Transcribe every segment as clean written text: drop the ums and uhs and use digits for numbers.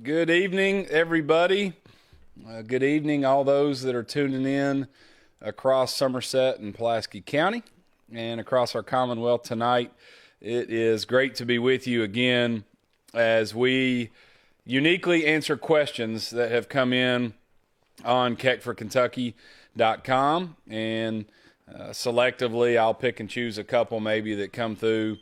Good evening, everybody. Good evening, all those that are tuning in across Somerset and Pulaski County and across our Commonwealth tonight. It is great to be with you again as we uniquely answer questions that have come in on keckforkentucky.com, and selectively I'll pick and choose a couple maybe that come through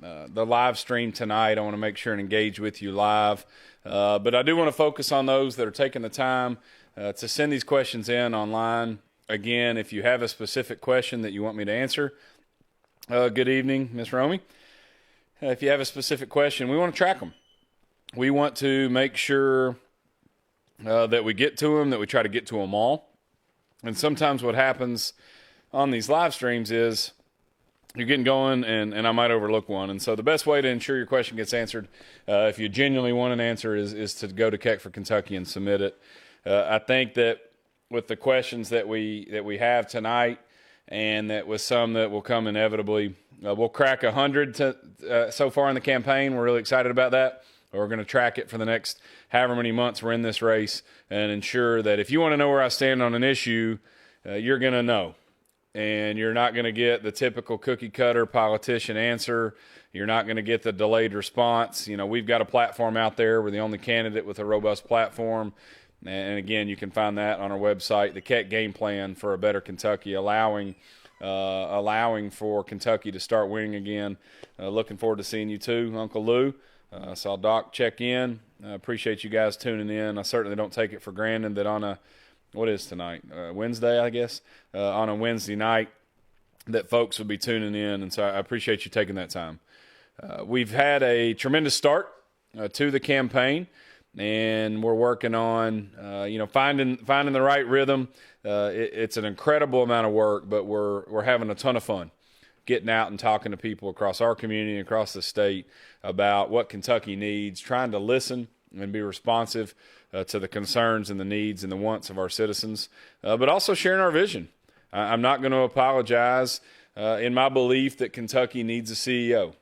the live stream tonight. I want to make sure and engage with you live. But I do want to focus on those that are taking the time to send these questions in online. Again, if you have a specific question that you want me to answer, good evening, Ms. Romy. If you have a specific question, we want to track them. We want to make sure that we get to them, that we try to get to them all. And sometimes what happens on these live streams is you're getting going and I might overlook one. And so the best way to ensure your question gets answered, if you genuinely want an answer, is to go to Keck for Kentucky and submit it. I think that with the questions that we have tonight, and that with some that will come inevitably, we'll crack 100 so far in the campaign. We're really excited about that. We're going to track it for the next however many months we're in this race and ensure that if you want to know where I stand on an issue, you're going to know. And you're not going to get the typical cookie-cutter politician answer. You're not going to get the delayed response. You know, we've got a platform out there. We're the only candidate with a robust platform. And again, you can find that on our website, the Keck Game Plan for a Better Kentucky, allowing for Kentucky to start winning again. Looking forward to seeing you too, Uncle Lou. Saw Doc check in. Appreciate you guys tuning in. I certainly don't take it for granted that on what is tonight? Wednesday, I guess, on a Wednesday night that folks would be tuning in. And so I appreciate you taking that time. We've had a tremendous start to the campaign, and we're working on, finding the right rhythm. It's an incredible amount of work, but we're having a ton of fun getting out and talking to people across our community and across the state about what Kentucky needs, trying to listen and be responsive to the concerns and the needs and the wants of our citizens, but also sharing our vision. I'm not going to apologize in my belief that Kentucky needs a CEO,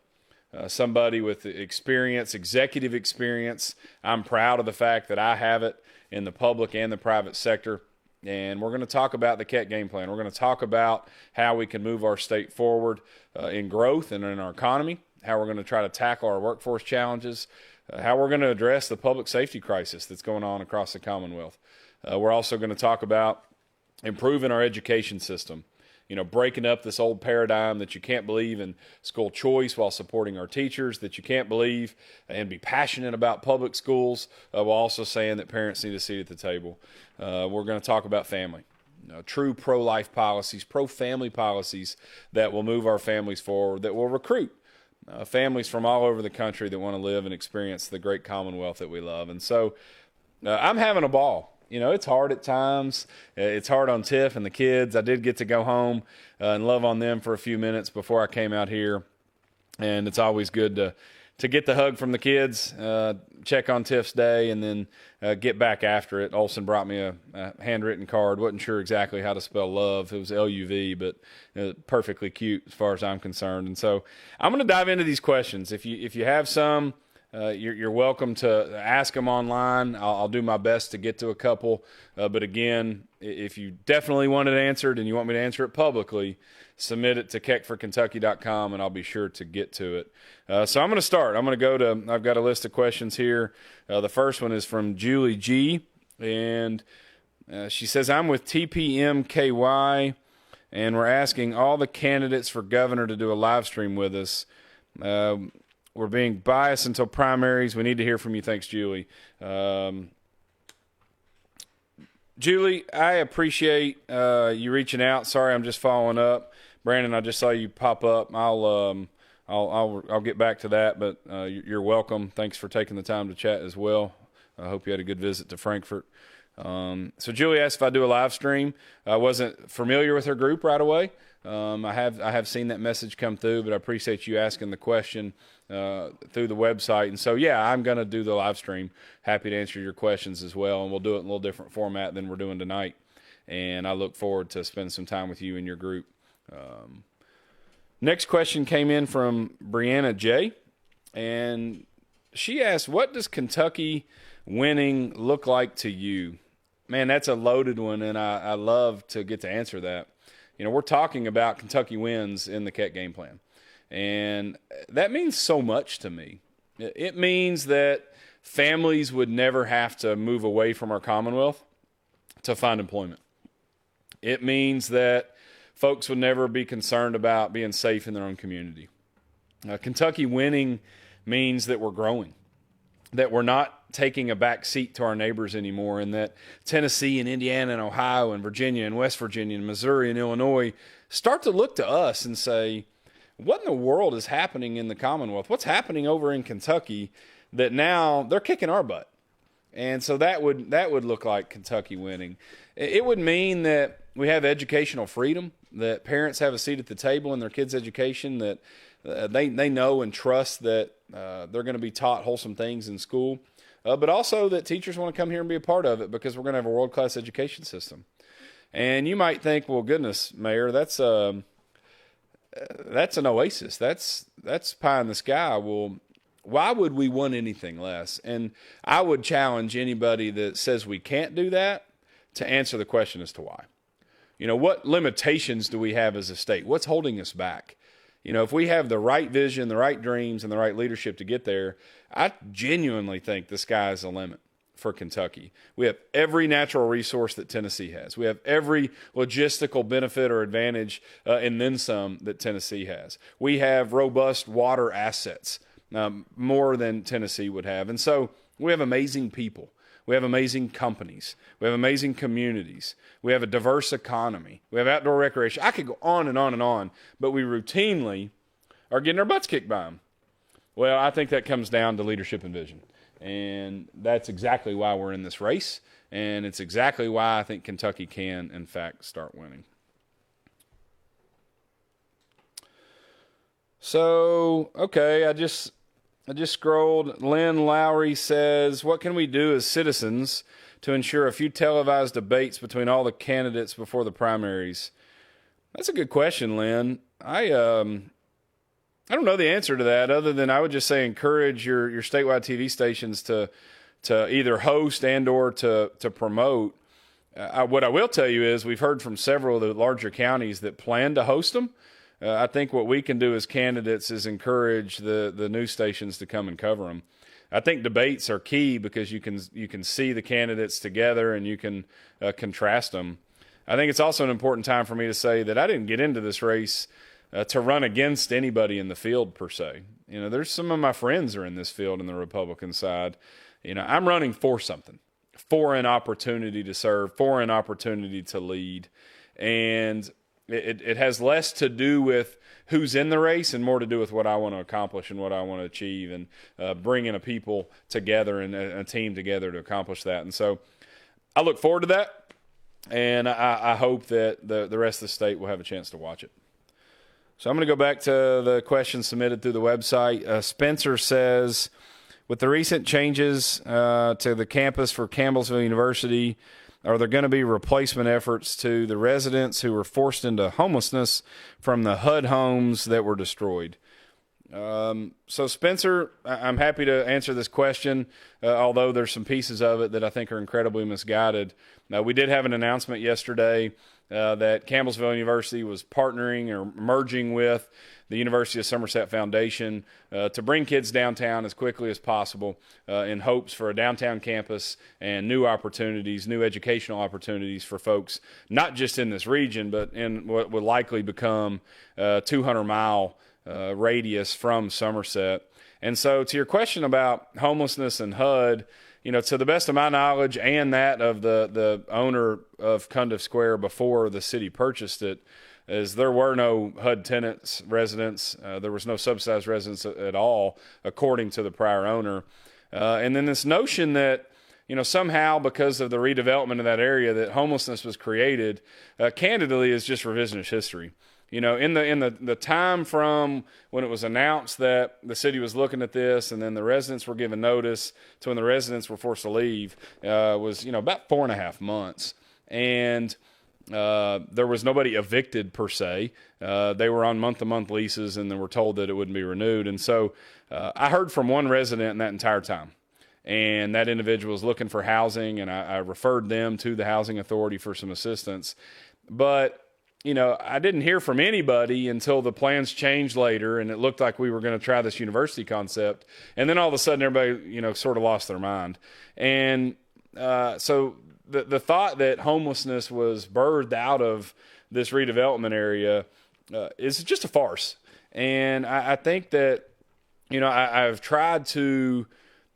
somebody with experience, executive experience. I'm proud of the fact that I have it in the public and the private sector. And we're going to talk about the Keck Game Plan. We're going to talk about how we can move our state forward in growth and in our economy, how we're going to try to tackle our workforce challenges, how we're going to address the public safety crisis that's going on across the Commonwealth. We're also going to talk about improving our education system, breaking up this old paradigm that you can't believe in school choice while supporting our teachers, that you can't believe and be passionate about public schools, while also saying that parents need a seat at the table. We're going to talk about family, true pro-life policies, pro-family policies that will move our families forward, that will recruit families from all over the country that want to live and experience the great Commonwealth that we love. And so I'm having a ball. It's hard at times. It's hard on Tiff and the kids. I did get to go home and love on them for a few minutes before I came out here. And it's always good to get the hug from the kids, check on Tiff's day, and then get back after it. Olson brought me a handwritten card. Wasn't sure exactly how to spell love. It was L-U-V, but perfectly cute as far as I'm concerned. And so I'm going to dive into these questions. If you have some, you're welcome to ask them online. I'll do my best to get to a couple. But again, if you definitely want it answered and you want me to answer it publicly, submit it to keckforkentucky.com, and I'll be sure to get to it. So I'm going to start. I've got a list of questions here. The first one is from Julie G., and she says, I'm with TPMKY, and we're asking all the candidates for governor to do a live stream with us. We're being biased until primaries. We need to hear from you. Thanks, Julie. Julie, I appreciate you reaching out. Sorry, I'm just following up. Brandon, I just saw you pop up. I'll get back to that, but you're welcome. Thanks for taking the time to chat as well. I hope you had a good visit to Frankfort. So Julie asked if I do a live stream. I wasn't familiar with her group right away. I have seen that message come through, but I appreciate you asking the question through the website. And so, yeah, I'm going to do the live stream. Happy to answer your questions as well, and we'll do it in a little different format than we're doing tonight. And I look forward to spending some time with you and your group. Next question came in from Brianna J., and she asked, what does Kentucky winning look like to you? Man, that's a loaded one, and I love to get to answer that. We're talking about Kentucky wins in the Keck game plan, and that means so much to me. It means that families would never have to move away from our Commonwealth to find employment. It means that folks would never be concerned about being safe in their own community. Kentucky winning means that we're growing, that we're not taking a back seat to our neighbors anymore, and that Tennessee and Indiana and Ohio and Virginia and West Virginia and Missouri and Illinois start to look to us and say, what in the world is happening in the Commonwealth? What's happening over in Kentucky that now they're kicking our butt? And so that would look like Kentucky winning. It would mean that we have educational freedom, that parents have a seat at the table in their kids' education, that they know and trust that they're going to be taught wholesome things in school, but also that teachers want to come here and be a part of it because we're going to have a world-class education system. And you might think, well, goodness, Mayor, that's an oasis. That's pie in the sky. Well, why would we want anything less? And I would challenge anybody that says we can't do that to answer the question as to why. What limitations do we have as a state? What's holding us back? If we have the right vision, the right dreams, and the right leadership to get there, I genuinely think the sky is the limit for Kentucky. We have every natural resource that Tennessee has. We have every logistical benefit or advantage and then some that Tennessee has. We have robust water assets, more than Tennessee would have. And so we have amazing people. We have amazing companies. We have amazing communities. We have a diverse economy. We have outdoor recreation. I could go on and on and on, but we routinely are getting our butts kicked by them. Well, I think that comes down to leadership and vision. And that's exactly why we're in this race. And it's exactly why I think Kentucky can, in fact, start winning. So, okay, I just scrolled. Lynn Lowry says, what can we do as citizens to ensure a few televised debates between all the candidates before the primaries? That's a good question, Lynn. I don't know the answer to that other than I would just say encourage your statewide TV stations to either host and or to promote. What I will tell you is we've heard from several of the larger counties that plan to host them. I think what we can do as candidates is encourage the news stations to come and cover them. I think debates are key because you can see the candidates together and you can contrast them. I think it's also an important time for me to say that I didn't get into this race to run against anybody in the field per se. There's some of my friends are in this field in the Republican side. I'm running for something, for an opportunity to serve, for an opportunity to lead, and it has less to do with who's in the race and more to do with what I want to accomplish and what I want to achieve and bringing a people together and a team together to accomplish that. And so I look forward to that, and I hope that the rest of the state will have a chance to watch it. So I'm going to go back to the questions submitted through the website. Spencer says, with the recent changes to the campus for Campbellsville University, are there going to be replacement efforts to the residents who were forced into homelessness from the HUD homes that were destroyed? So, Spencer, I'm happy to answer this question, although there's some pieces of it that I think are incredibly misguided. We did have an announcement yesterday that Campbellsville University was partnering or merging with the University of Somerset Foundation to bring kids downtown as quickly as possible in hopes for a downtown campus and new opportunities, new educational opportunities for folks, not just in this region, but in what will likely become a 200-mile radius from Somerset. And so to your question about homelessness and HUD, to the best of my knowledge and that of the owner of Cundiff Square before the city purchased it, is there were no HUD tenants, residents. There was no subsidized residents at all, according to the prior owner. And then this notion that, somehow because of the redevelopment of that area that homelessness was created, candidly is just revisionist history. In the time from when it was announced that the city was looking at this and then the residents were given notice to when the residents were forced to leave was, about 4.5 months. And There was nobody evicted per se. They were on month-to-month leases, and they were told that it wouldn't be renewed. And so I heard from one resident in that entire time, and that individual was looking for housing, and I referred them to the housing authority for some assistance. But I didn't hear from anybody until the plans changed later, and it looked like we were going to try this university concept. And then all of a sudden, everybody, sort of lost their mind. And so the thought that homelessness was birthed out of this redevelopment area is just a farce. And I think that, I've tried to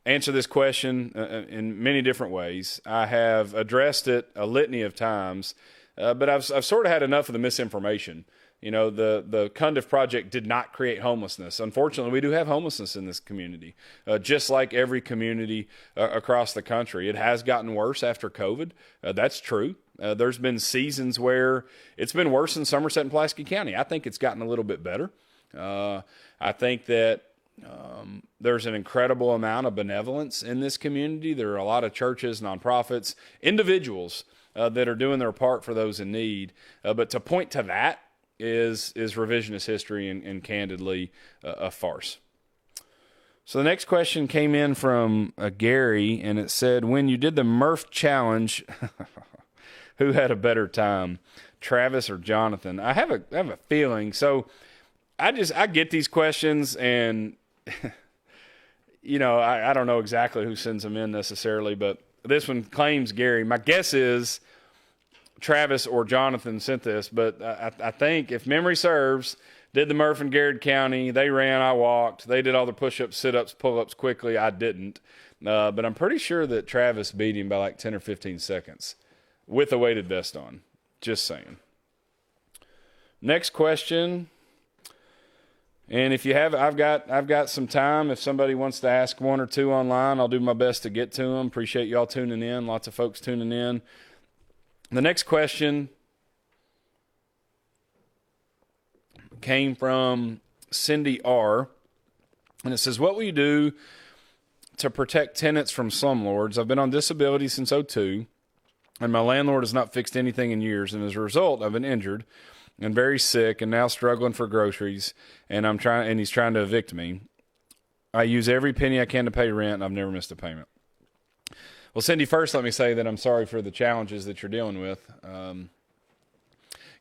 answer this question in many different ways. I have addressed it a litany of times, but I've sort of had enough of the misinformation. The Cundiff project did not create homelessness. Unfortunately, we do have homelessness in this community, just like every community across the country. It has gotten worse after COVID. That's true. There's been seasons where it's been worse in Somerset and Pulaski County. I think it's gotten a little bit better. I think that there's an incredible amount of benevolence in this community. There are a lot of churches, nonprofits, individuals that are doing their part for those in need. But to point to that is revisionist history and candidly a farce. So the next question came in from Gary, and it said, when you did the Murph Challenge, who had a better time, Travis or Jonathan? I have a feeling. So I get these questions, and I don't know exactly who sends them in necessarily, but this one claims Gary. My guess is Travis or Jonathan sent this, but I think, if memory serves, did the Murph and Garrett County. They ran, I walked. They did all the push-ups, sit-ups, pull-ups quickly. I didn't. But I'm pretty sure that Travis beat him by like 10 or 15 seconds with a weighted vest on. Just saying. Next question. And if you have, I've got some time. If somebody wants to ask one or two online, I'll do my best to get to them. Appreciate y'all tuning in. Lots of folks tuning in. The next question came from Cindy R. And it says, what will you do to protect tenants from slumlords? I've been on disability since '02, and my landlord has not fixed anything in years. And as a result, I've been injured and very sick and now struggling for groceries. And he's trying to evict me. I use every penny I can to pay rent, and I've never missed a payment. Well, Cindy, first let me say that I'm sorry for the challenges that you're dealing with.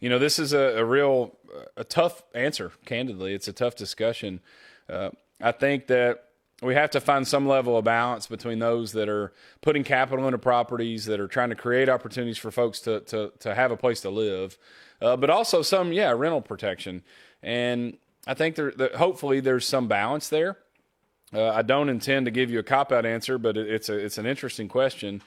This is a tough answer, candidly. It's a tough discussion. I think that we have to find some level of balance between those that are putting capital into properties, that are trying to create opportunities for folks to have a place to live, but also some, rental protection. And I think hopefully there's some balance there. I don't intend to give you a cop-out answer, but it's an interesting question.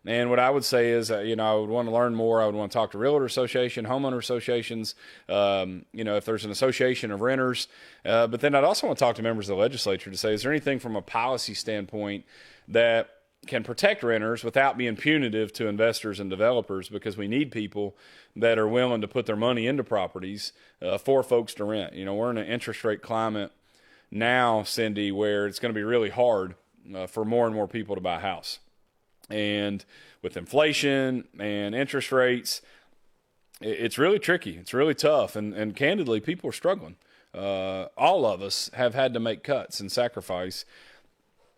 And what I would say is, I would want to learn more. I would want to talk to realtor association, homeowner associations, if there's an association of renters. But then I'd also want to talk to members of the legislature to say, is there anything from a policy standpoint that can protect renters without being punitive to investors and developers? Because we need people that are willing to put their money into properties for folks to rent. We're in an interest rate climate now, Cindy, where it's going to be really hard for more and more people to buy a house. And with inflation and interest rates, it's really tricky. It's really tough. And candidly, people are struggling. All of us have had to make cuts and sacrifice.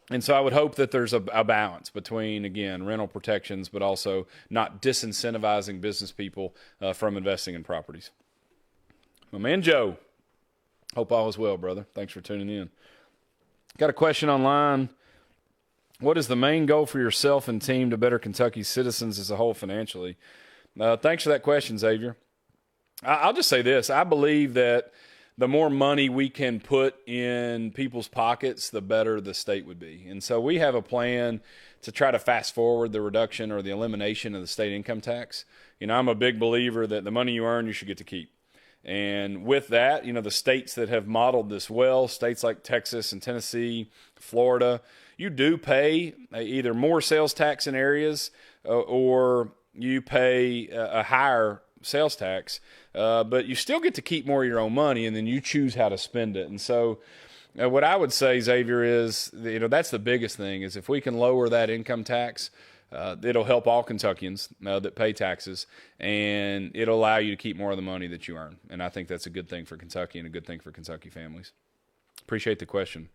And so I would hope that there's a balance between, again, rental protections, but also not disincentivizing business people from investing in properties. My man Joe, hope all is well, brother. Thanks for tuning in. Got a question online. What is the main goal for yourself and team to better Kentucky's citizens as a whole financially? Thanks for that question, Xavier. I'll just say this. I believe that the more money we can put in people's pockets, the better the state would be. And so we have a plan to try to fast forward the reduction or the elimination of the state income tax. I'm a big believer that the money you earn, you should get to keep. And with that, the states that have modeled this well, states like Texas and Tennessee, Florida, you do pay either more sales tax in areas or you pay a higher sales tax, but you still get to keep more of your own money, and then you choose how to spend it. And so what I would say, Xavier, is, that's the biggest thing, is if we can lower that income tax it'll help all Kentuckians that pay taxes, and it'll allow you to keep more of the money that you earn. And I think that's a good thing for Kentucky and a good thing for Kentucky families. Appreciate the question.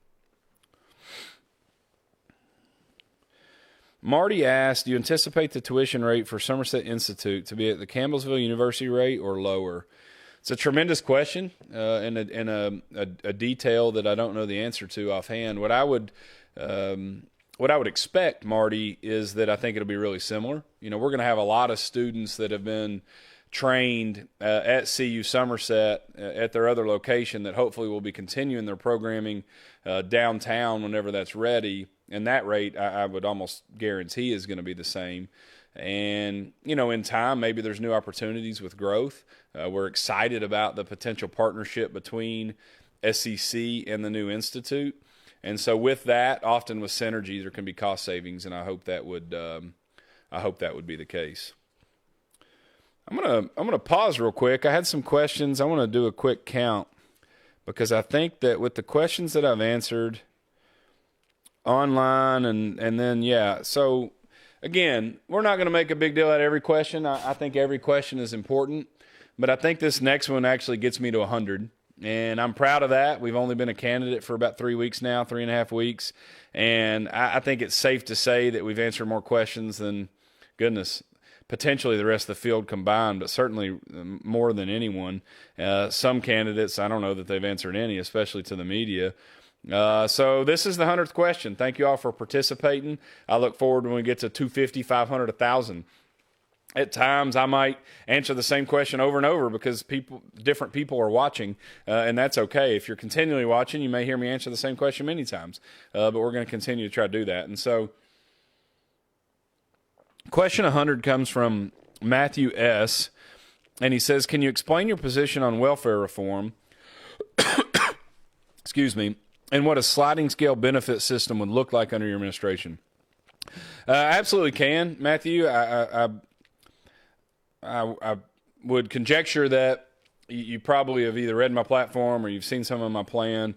Marty asked, do you anticipate the tuition rate for Somerset Institute to be at the Campbellsville University rate or lower? It's a tremendous question and a detail that I don't know the answer to offhand. What I would expect, Marty, is that I think it'll be really similar. We're going to have a lot of students that have been trained at CU Somerset at their other location that hopefully will be continuing their programming downtown whenever that's ready. And that rate, I would almost guarantee, is going to be the same. And, in time, maybe there's new opportunities with growth. We're excited about the potential partnership between SEC and the new institute. And so with that, often with synergy, there can be cost savings, and I hope that would be the case. I'm gonna pause real quick. I had some questions. I want to do a quick count because I think that with the questions that I've answered online and then, so again, we're not going to make a big deal out of every question. I think every question is important, but I think this next one actually gets me to 100, and I'm proud of that. We've only been a candidate for about 3 weeks now, 3.5 weeks, and I think it's safe to say that we've answered more questions than, goodness, potentially the rest of the field combined, but certainly more than anyone. Some candidates, I don't know that they've answered any, especially to the media. So this is the 100th question. Thank you all for participating. I look forward when we get to 250, 500, 1,000. At times I might answer the same question over and over because different people are watching, and that's okay. If you're continually watching, you may hear me answer the same question many times, but we're going to continue to try to do that. And so question 100 comes from Matthew S., and he says, can you explain your position on welfare reform? Excuse me. And what a sliding scale benefit system would look like under your administration. Absolutely can, Matthew. I would conjecture that you probably have either read my platform or you've seen some of my plan.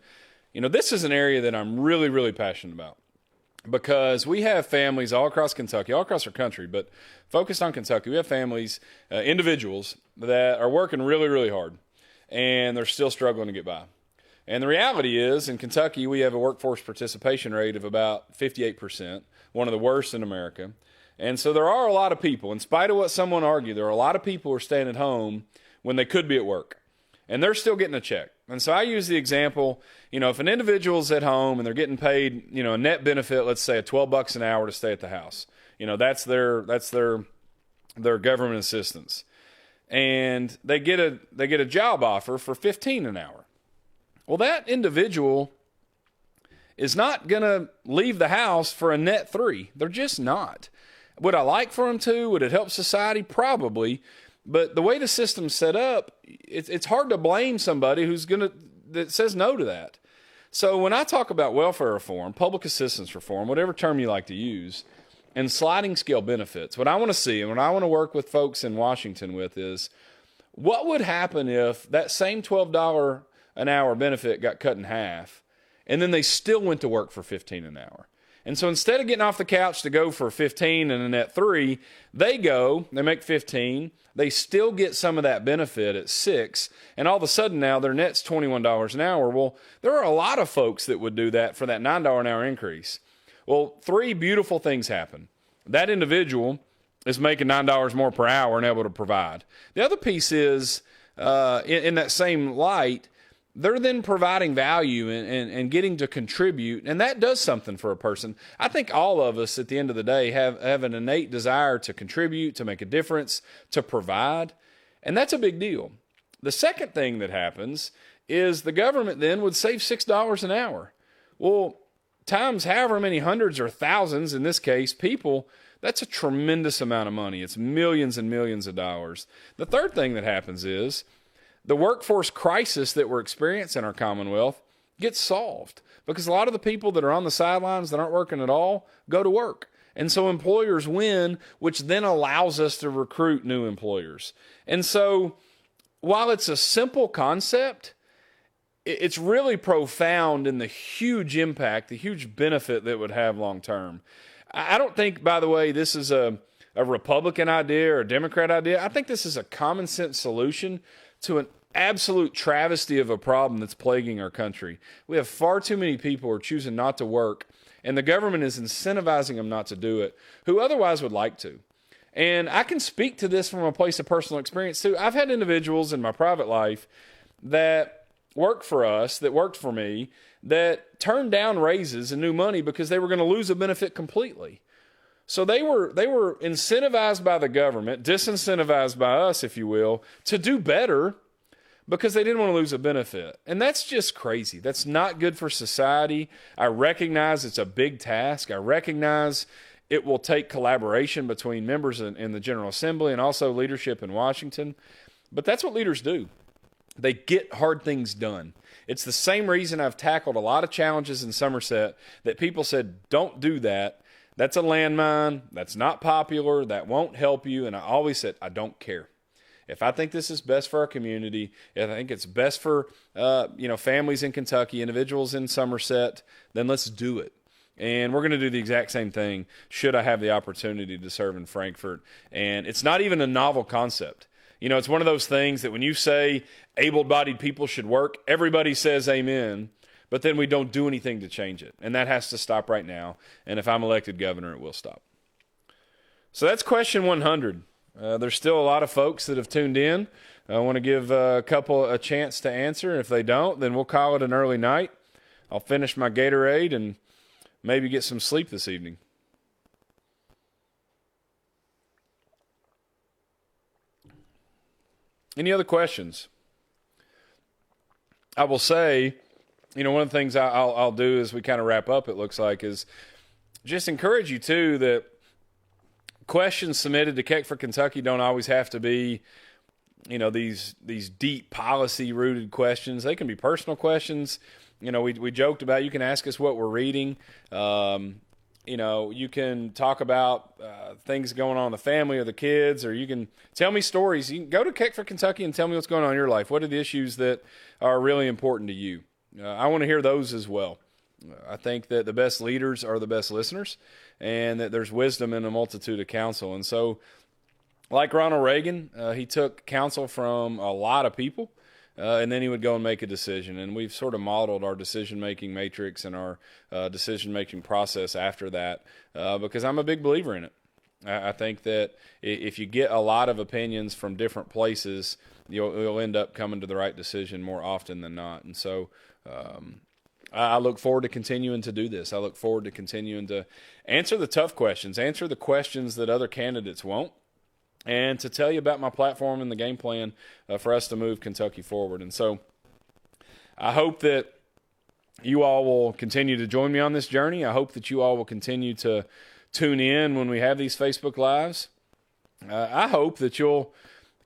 This is an area that I'm really, really passionate about because we have families all across Kentucky, all across our country, but focused on Kentucky. We have families, individuals that are working really, really hard, and they're still struggling to get by. And the reality is, in Kentucky, we have a workforce participation rate of about 58%, one of the worst in America. And so there are a lot of people, in spite of what someone argued, there are a lot of people who are staying at home when they could be at work. And they're still getting a check. And so I use the example, if an individual's at home and they're getting paid, a net benefit, let's say $12 an hour to stay at the house. That's their government assistance. And they get a job offer for $15 an hour. Well, that individual is not going to leave the house for a net $3. They're just not. Would I like for them to? Would it help society? Probably. But the way the system's set up, it's hard to blame somebody that says no to that. So when I talk about welfare reform, public assistance reform, whatever term you like to use, and sliding scale benefits, what I want to see and what I want to work with folks in Washington with is what would happen if that same $12 an hour benefit got cut in half, and then they still went to work for $15 an hour. And so instead of getting off the couch to go for 15 and a net 3, they make 15, they still get some of that benefit at 6, and all of a sudden now their net's $21 an hour. Well, there are a lot of folks that would do that for that $9 an hour increase. Well, 3 beautiful things happen. That individual is making $9 more per hour and able to provide. The other piece is, in that same light, they're then providing value and getting to contribute, and that does something for a person. I think all of us at the end of the day have an innate desire to contribute, to make a difference, to provide, and that's a big deal. The second thing that happens is the government then would save $6 an hour. Well, times however many hundreds or thousands, in this case, people, that's a tremendous amount of money. It's millions and millions of dollars. The third thing that happens is the workforce crisis that we're experiencing in our Commonwealth gets solved because a lot of the people that are on the sidelines that aren't working at all go to work. And so employers win, which then allows us to recruit new employers. And so while it's a simple concept, it's really profound in the huge impact, the huge benefit that it would have long term. I don't think, by the way, this is a Republican idea or a Democrat idea. I think this is a common sense solution to an absolute travesty of a problem that's plaguing our country. We have far too many people who are choosing not to work, and the government is incentivizing them not to do it, who otherwise would like to. And I can speak to this from a place of personal experience too. I've had individuals in my private life that worked for us, that worked for me, that turned down raises and new money because they were going to lose a benefit completely. So they were incentivized by the government, disincentivized by us, if you will, to do better because they didn't want to lose a benefit. And that's just crazy. That's not good for society. I recognize it's a big task. I recognize it will take collaboration between members in the General Assembly and also leadership in Washington. But that's what leaders do. They get hard things done. It's the same reason I've tackled a lot of challenges in Somerset that people said, don't do that. That's a landmine. That's not popular. That won't help you. And I always said, I don't care. If I think this is best for our community, if I think it's best for families in Kentucky, individuals in Somerset, then let's do it. And we're going to do the exact same thing should I have the opportunity to serve in Frankfort. And it's not even a novel concept. You know, it's one of those things that when you say able-bodied people should work, everybody says amen, but then we don't do anything to change it. And that has to stop right now. And if I'm elected governor, it will stop. So that's question 100. There's still a lot of folks that have tuned in. I want to give a couple a chance to answer. If they don't, then we'll call it an early night. I'll finish my Gatorade and maybe get some sleep this evening. Any other questions? I will say, one of the things I'll do as we kind of wrap up, it looks like, is just encourage you, too, that questions submitted to Keck for Kentucky don't always have to be, these deep policy-rooted questions. They can be personal questions. We joked about you can ask us what we're reading. You can talk about things going on in the family or the kids, or you can tell me stories. You can go to Keck for Kentucky and tell me what's going on in your life. What are the issues that are really important to you? I want to hear those as well. I think that the best leaders are the best listeners, and that there's wisdom in a multitude of counsel. And so, like Ronald Reagan, he took counsel from a lot of people, and then he would go and make a decision. And we've sort of modeled our decision-making matrix and our decision-making process after that because I'm a big believer in it. I think that if you get a lot of opinions from different places, you'll end up coming to the right decision more often than not. And so I look forward to continuing to do this. I look forward to continuing to answer the tough questions, answer the questions that other candidates won't, and to tell you about my platform and the game plan for us to move Kentucky forward. And so I hope that you all will continue to join me on this journey. I hope that you all will continue to tune in when we have these Facebook Lives. I hope that you'll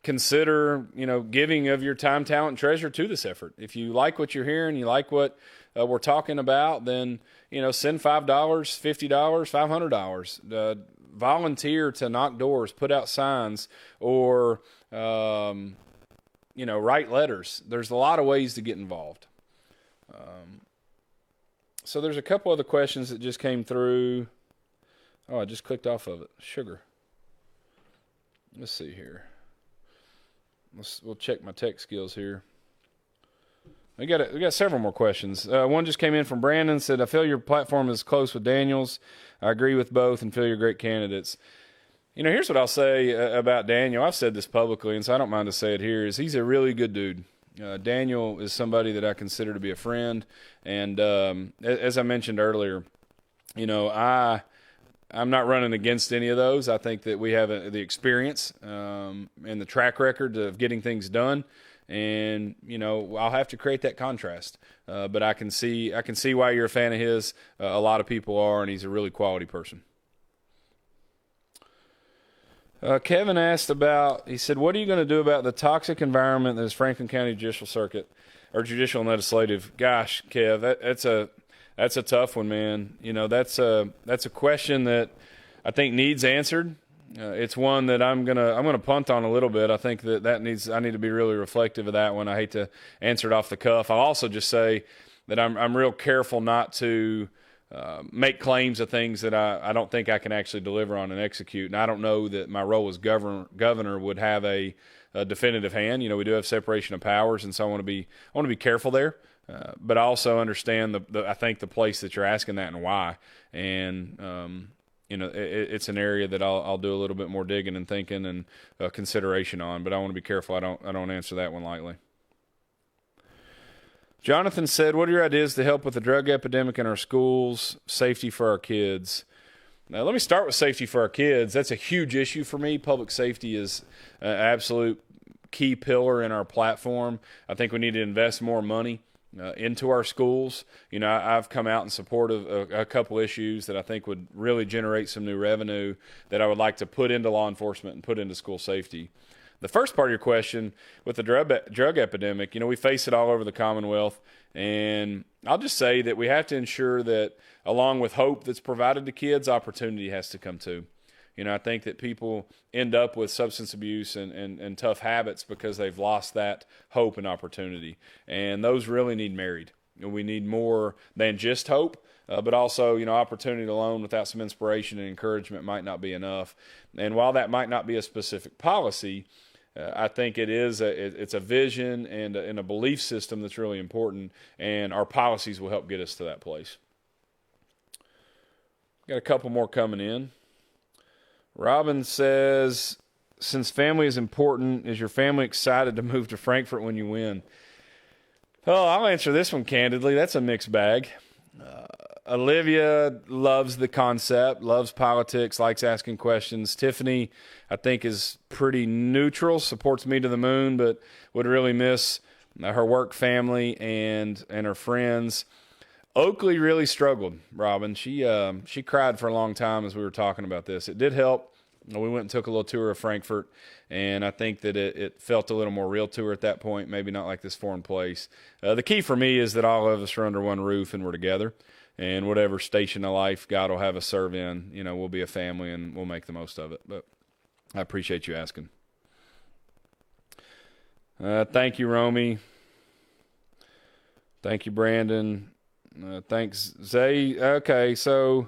consider, giving of your time, talent, and treasure to this effort. If you like what you're hearing, you like what we're talking about, then, send $5, $50, $500. Volunteer to knock doors, put out signs, or, write letters. There's a lot of ways to get involved. So there's a couple other questions that just came through. Oh, I just clicked off of it. Sugar. Let's see here. We'll check my tech skills here. We got several more questions. One just came in from Brandon. Said, I feel your platform is close with Daniel's. I agree with both and feel you're great candidates. Here's what I'll say about Daniel. I've said this publicly, and so I don't mind to say it here, is he's a really good dude. Daniel is somebody that I consider to be a friend. And as I mentioned earlier, I'm not running against any of those. I think that we have the experience and the track record of getting things done. And, I'll have to create that contrast. But I can see why you're a fan of his. A lot of people are, and he's a really quality person. Kevin asked he said, what are you going to do about the toxic environment that is Franklin County Judicial Circuit, or Judicial and Legislative? Gosh, Kev, that's a tough one, man. That's a question that I think needs answered. It's one that I'm gonna punt on a little bit. I think I need to be really reflective of that one. I hate to answer it off the cuff. I'll also just say that I'm real careful not to make claims of things that I don't think I can actually deliver on and execute. And I don't know that my role as governor would have a definitive hand. We do have separation of powers, and so I want to be careful there. But I also understand I think the place that you're asking that and why. And it's an area that I'll do a little bit more digging and thinking and consideration on. But I want to be careful. I don't answer that one lightly. Jonathan said, what are your ideas to help with the drug epidemic in our schools, safety for our kids? Now, let me start with safety for our kids. That's a huge issue for me. Public safety is an absolute key pillar in our platform. I think we need to invest more money into our schools. I've come out in support of a couple issues that I think would really generate some new revenue that I would like to put into law enforcement and put into school safety. The first part of your question with the drug epidemic, we face it all over the Commonwealth, and I'll just say that we have to ensure that along with hope that's provided to kids, opportunity has to come too. I think that people end up with substance abuse and tough habits because they've lost that hope and opportunity, and those really need married. We need more than just hope. But also, opportunity alone without some inspiration and encouragement might not be enough. And while that might not be a specific policy, I think it's a vision and a belief system that's really important, and our policies will help get us to that place. Got a couple more coming in. Robin says, since family is important, is your family excited to move to Frankfort when you win? Oh, I'll answer this one candidly. That's a mixed bag. Olivia loves the concept, loves politics, likes asking questions. Tiffany, I think, is pretty neutral, supports me to the moon, but would really miss her work family and her friends. Oakley really struggled, Robin. She cried for a long time as we were talking about this. It did help. We went and took a little tour of Frankfort, and I think that it felt a little more real to her at that point, maybe not like this foreign place. The key for me is that all of us are under one roof and we're together. And whatever station of life God will have us serve in, we'll be a family and we'll make the most of it. But I appreciate you asking. Thank you, Romy. Thank you, Brandon. Thanks, Zay. Okay, so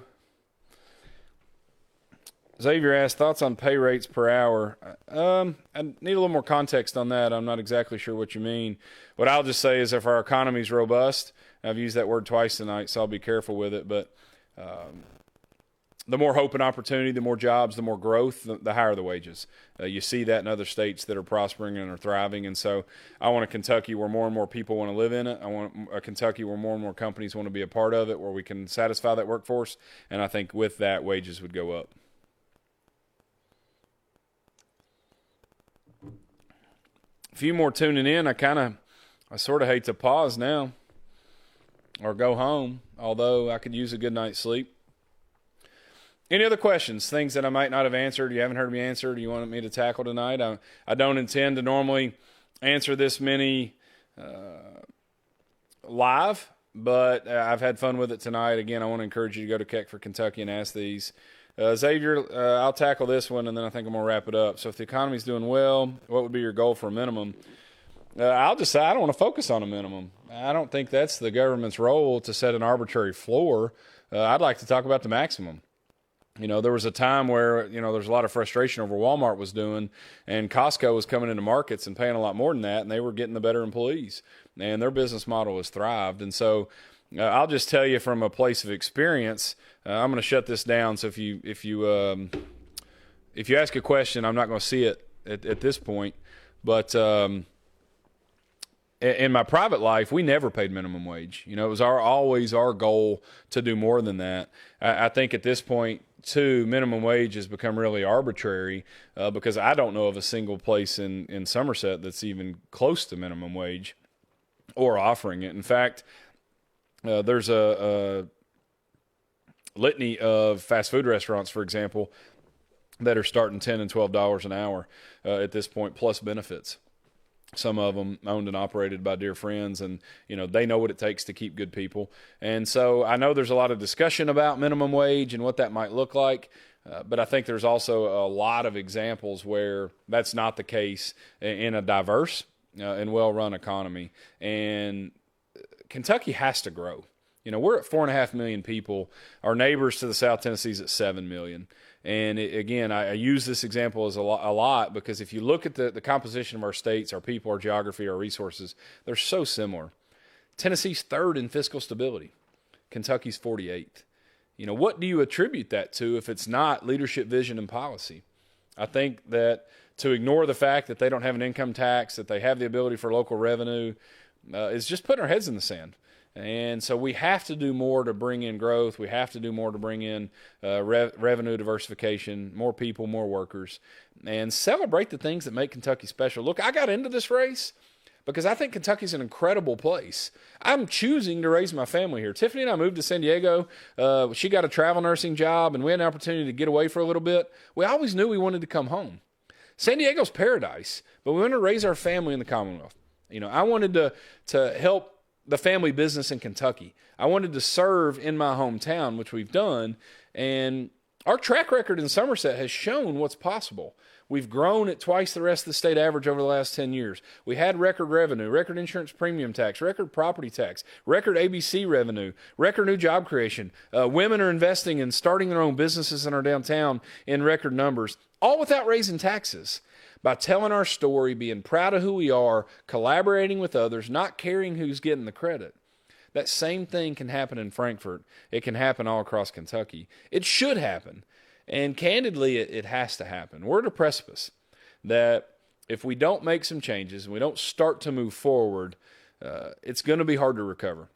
Xavier asked, thoughts on pay rates per hour. I need a little more context on that. I'm not exactly sure what you mean. What I'll just say is if our economy is robust, I've used that word twice tonight, so I'll be careful with it. But the more hope and opportunity, the more jobs, the more growth, the higher the wages. You see that in other states that are prospering and are thriving. And so I want a Kentucky where more and more people want to live in it. I want a Kentucky where more and more companies want to be a part of it, where we can satisfy that workforce. And I think with that, wages would go up. A few more tuning in. I sort of hate to pause now or go home, although I could use a good night's sleep. Any other questions, things that I might not have answered, you haven't heard me answer, you wanted me to tackle tonight? I don't intend to normally answer this many live, but I've had fun with it tonight. Again, I want to encourage you to go to Keck for Kentucky and ask these. Xavier, I'll tackle this one, and then I think I'm going to wrap it up. So if the economy's doing well, what would be your goal for a minimum? I'll just say I don't want to focus on a minimum. I don't think that's the government's role to set an arbitrary floor. I'd like to talk about the maximum. There was a time where, there's a lot of frustration over what Walmart was doing, and Costco was coming into markets and paying a lot more than that, and they were getting the better employees, and their business model has thrived. And so I'll just tell you from a place of experience, I'm going to shut this down. So if you ask a question, I'm not going to see it at this point, but in my private life, we never paid minimum wage. It was always our goal to do more than that. I think at this point, too, minimum wage has become really arbitrary because I don't know of a single place in Somerset that's even close to minimum wage or offering it. In fact, there's a litany of fast food restaurants, for example, that are starting $10 and $12 an hour at this point, plus benefits. Some of them owned and operated by dear friends, and they know what it takes to keep good people. And so I know there's a lot of discussion about minimum wage and what that might look like. But I think there's also a lot of examples where that's not the case in a diverse and well-run economy. And Kentucky has to grow. We're at 4.5 million people. Our neighbors to the South Tennessee is at 7 million. And again, I use this example as a lot because if you look at the composition of our states, our people, our geography, our resources, they're so similar. Tennessee's third in fiscal stability. Kentucky's 48th. What do you attribute that to if it's not leadership, vision, and policy? I think that to ignore the fact that they don't have an income tax, that they have the ability for local revenue, is just putting our heads in the sand. And so we have to do more to bring in growth. We have to do more to bring in revenue diversification, more people, more workers, and celebrate the things that make Kentucky special. Look, I got into this race because I think Kentucky's an incredible place. I'm choosing to raise my family here. Tiffany and I moved to San Diego. She got a travel nursing job, and we had an opportunity to get away for a little bit. We always knew we wanted to come home. San Diego's paradise, but we wanted to raise our family in the Commonwealth. I wanted to help the family business in Kentucky. I wanted to serve in my hometown, which we've done, and our track record in Somerset has shown what's possible. We've grown at twice the rest of the state average over the last 10 years. We had record revenue, record insurance premium tax, record property tax, record ABC revenue, record new job creation. Women are investing and starting their own businesses in our downtown in record numbers, all without raising taxes. By telling our story, being proud of who we are, collaborating with others, not caring who's getting the credit. That same thing can happen in Frankfort. It can happen all across Kentucky. It should happen. And candidly, it has to happen. We're at a precipice that if we don't make some changes and we don't start to move forward, it's going to be hard to recover.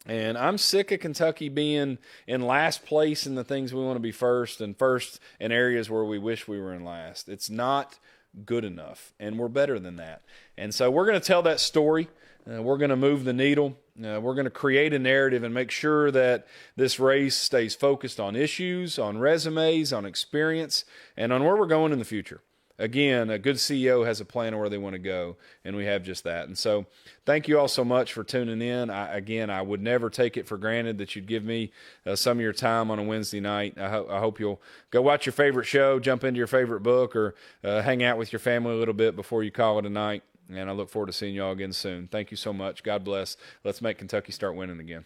And I'm sick of Kentucky being in last place in the things we want to be first, and first in areas where we wish we were in last. It's not good enough, and we're better than that. And so we're going to tell that story. We're going to move the needle. We're going to create a narrative and make sure that this race stays focused on issues, on resumes, on experience, and on where we're going in the future. Again, a good CEO has a plan of where they want to go, and we have just that. And so thank you all so much for tuning in. I would never take it for granted that you'd give me some of your time on a Wednesday night. I hope you'll go watch your favorite show, jump into your favorite book, or hang out with your family a little bit before you call it a night. And I look forward to seeing you all again soon. Thank you so much. God bless. Let's make Kentucky start winning again.